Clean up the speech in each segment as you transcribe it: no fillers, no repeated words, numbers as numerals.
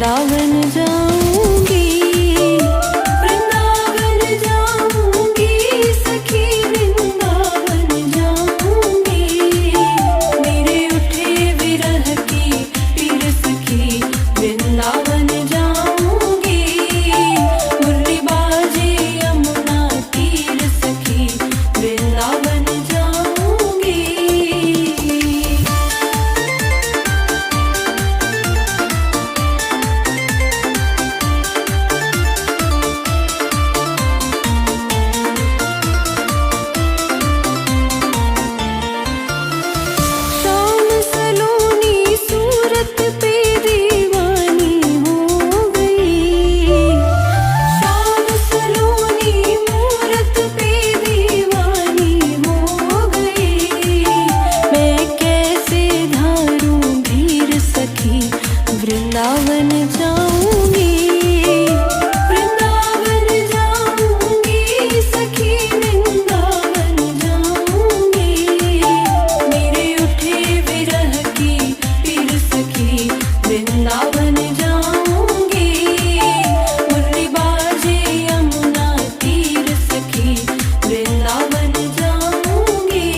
वृंदावन जाऊंगी, वृंदावन जाऊंगी सखी, वृंदावन जाऊंगी। मेरे उठे विरह की पीर सखी, वृंदावन जाऊंगी। मुरली बाजे यमुना तीर सखी, वृंदावन जाऊंगी। शाम सलोनी सूरत पे दीवानी हो गई, शाम सलोनी मूरत पे दीवानी हो गई। मैं कैसे धारूं धीर सखी, वृंदावन जाऊंगी, वृंदावन जाऊंगी सखी, वृंदावन जाऊंगी। मेरे उठे विरह की पीर सखी, वृंदावन जाऊंगी। मुरली बाजे यमुना तीर सखी, वृंदावन जाऊंगी।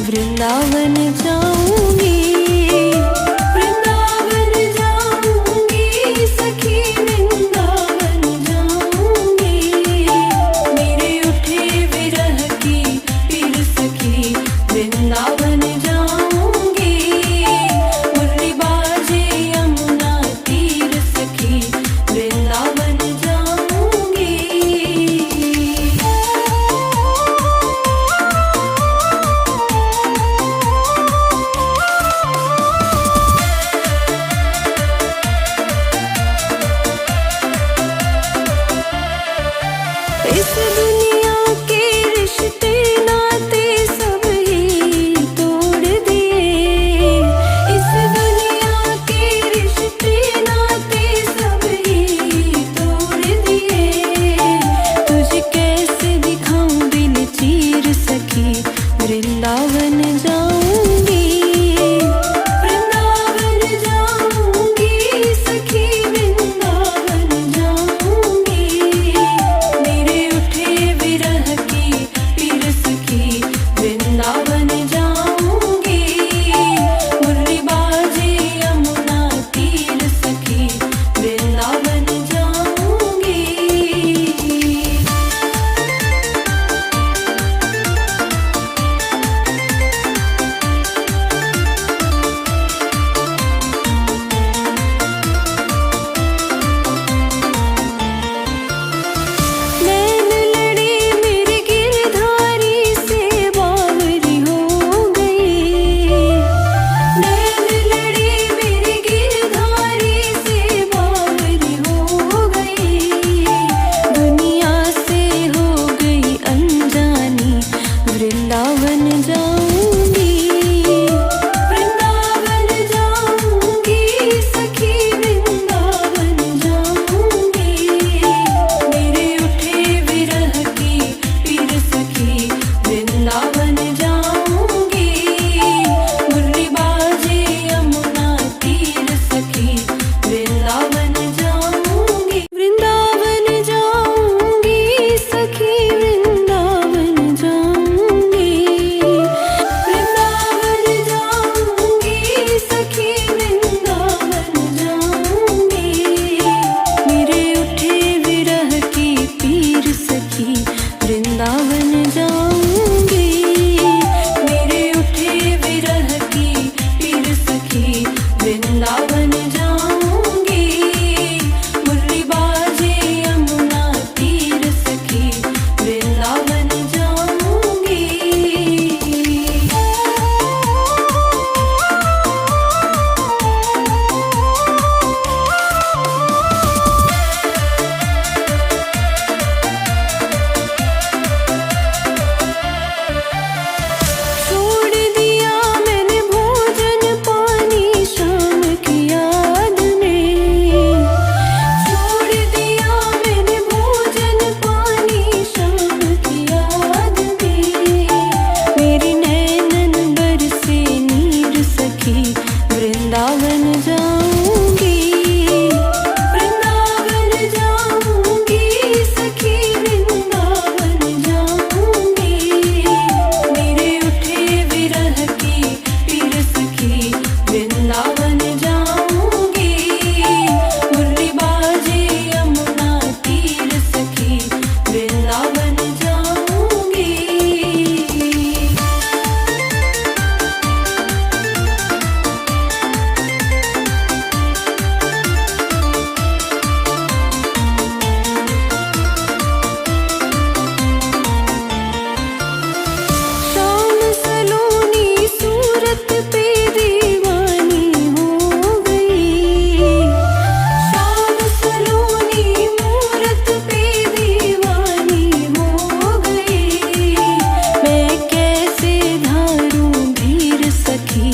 वृंदावन जाऊंगी, वृंदावन जाऊंगी सखी, वृंदावन जाऊंगी। मेरे उठे विरह की पीर सखी, वृंदावन जाऊंगी। मुरली बाजे यमुना तीर सखी, वृंदावन जाऊंगी। इस दुनिया के रिश्ते नाते सब ही तोड़ दिए, इस दुनिया के रिश्ते नाते सब ही तोड़ दिए। तुझे कैसे दिखाऊं दिल चीर सखी, वृंदावन जाऊंगी, वृंदावन जाऊंगी सखी, वृंदावन जाऊंगी। मेरे उठे विरह की पीर सखी, वृंदावन जाऊंगी। मुरली बाजे यमुना तीर सखी, वृंदावन जाऊंगी। नैन लड़ी मेरे गिरधारी से बावरी हो गई, नैन लड़ी मेरे गिरधारी से बावरी हो गई। दुनिया से हो गई अनजानी, वृंदावन जाऊंगी, वृंदावन जाऊंगी सखी, वृंदावन जाऊंगी। मेरे उठे विरह की पीर सखी, वृंदावन जाऊंगी। मुरली बाजे यमुना तीर सखी, वृंदावन जाऊंगी। वृंदावन जाऊंगी सखी, वृंदावन जाऊंगी, वृंदावन जाऊंगी सखी, वृंदावन जाऊंगी। मेरे उठे विरह की पीर सखी, वृंदावन जाऊंगी। मेरे उठे विरह की पीर सखी, वृंदावन जाऊंगी। मुरली बाजे यमुना तीर सखी, वृंदावन जाऊंगी। छोड़ दिया मैंने भोजन पानी शाम की याद में, छोड़ दिया मैंने भोजन पानी शाम की याद में। मेरी नैनन बरसे नीर सखी, वृंदावन जाऊंगी, वृंदावन जाऊंगी सखी, वृंदावन जाऊंगी। मेरे उठे विरह की पीर सखी, वृंदावन जाऊंगी। मुरली बाजे यमुना तीर सखी, वृंदावन जाऊंगी। शाम सलोनी सूरत पे दीवानी हो गई, शाम सलोनी मूरत पे दीवानी हो गई। मैं कैसे धारूं धीर सखी,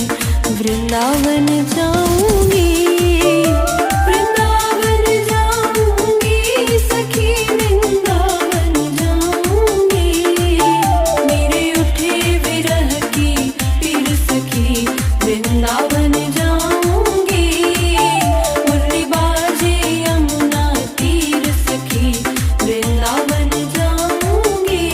वृंदावन जाऊंगी, वृंदावन जाऊंगी सखी, वृंदावन जाऊंगी। मेरे उठे विरह की पीर सखी, वृंदावन जाऊंगी। मुरली बाजे यमुना तीर सखी, वृंदावन जाऊंगी।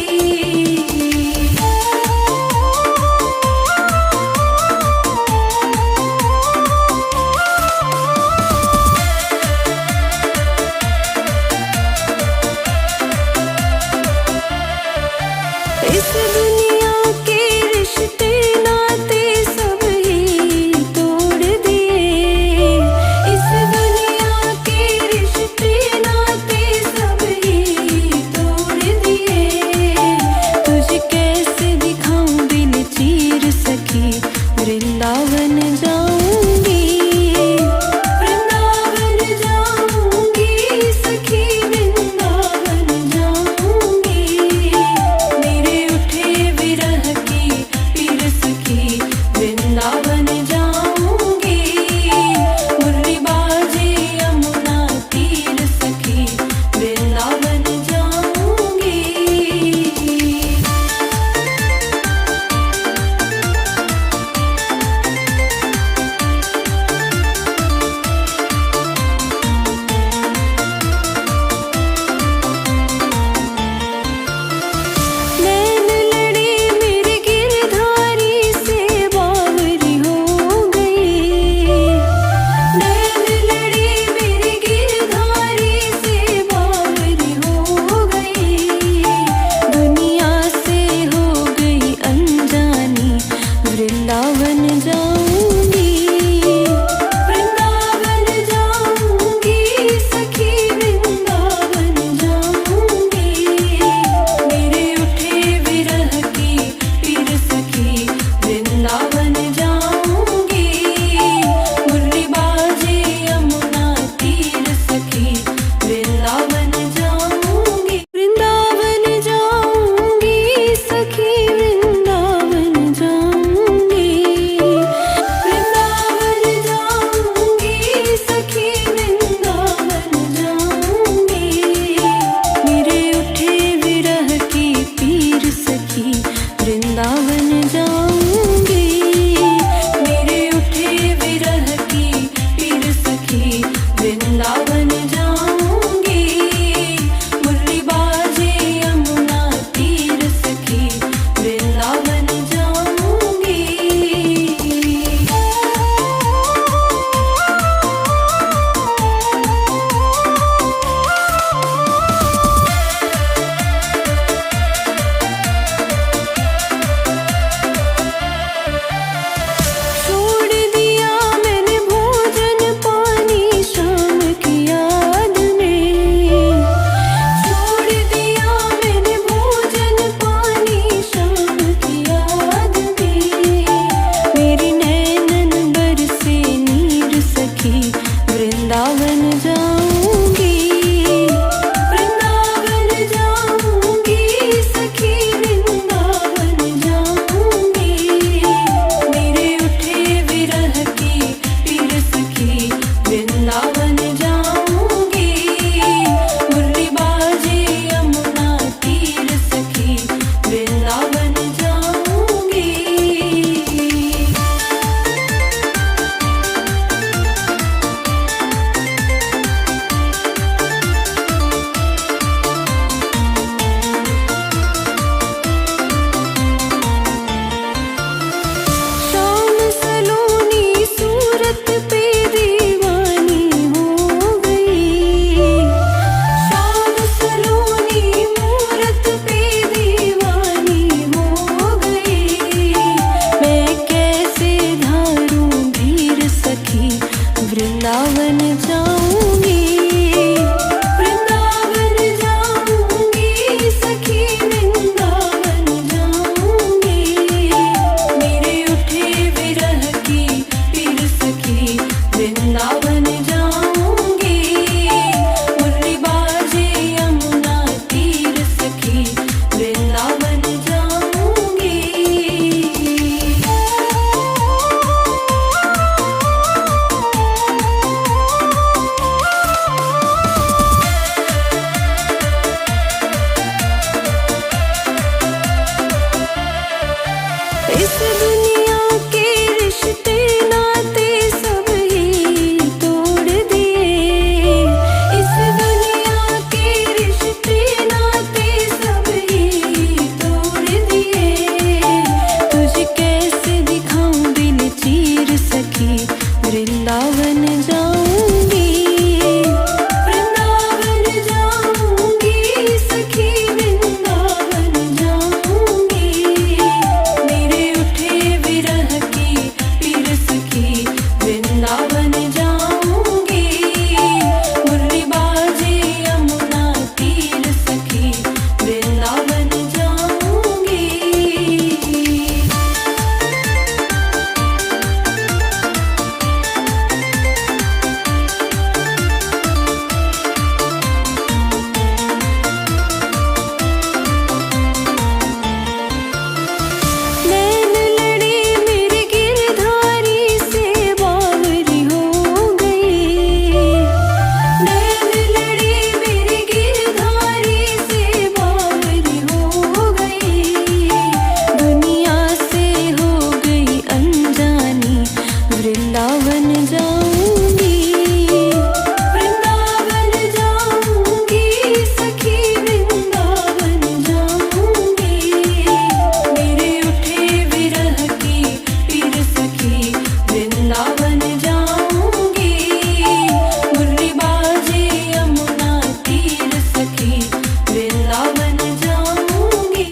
वृंदावन जाऊंगी।